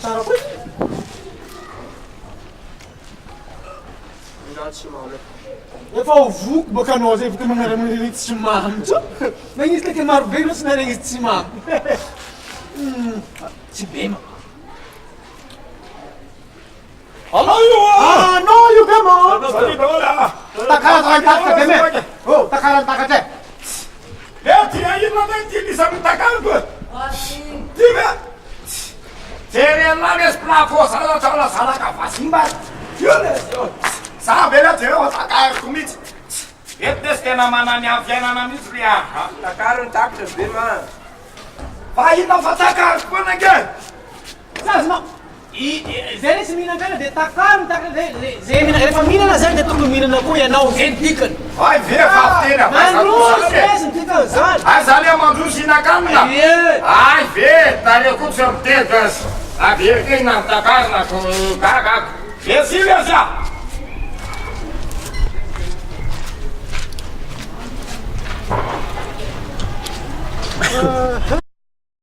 tsara koa tsy mamy efa ho voko boka anao zay vita magnaraman'ireny tsy mamy tso nagn'izy leke marobe no sy nareny izy tsy mamy tsy be ma Allô io ah non io gamo Salut voilà takaratra takatra be me oh takaratra takatra Tia ino na ty lisa mitakalo koa Ty me Jerena mesy plafô salatsaola salaka vasimba Io le Sa vela teo takariko mihitsy Eto desy tena manany amin'ny fiainana mihitsy le aha takaro ny takatra be ma Fa ino fa takariko koa nake zazinao zay resy mihinan-kena de takaro takatra zay mihinana rehefa mihinana zany de tokony mihinana koa ianao zay ny dikany Ay ve fafitena mandrosy resy ny dikany zany Ay zany mandrosy hinakanina Ay ve tare koa tsy amitegas Averikena ny takarina ko gagako Esi lesa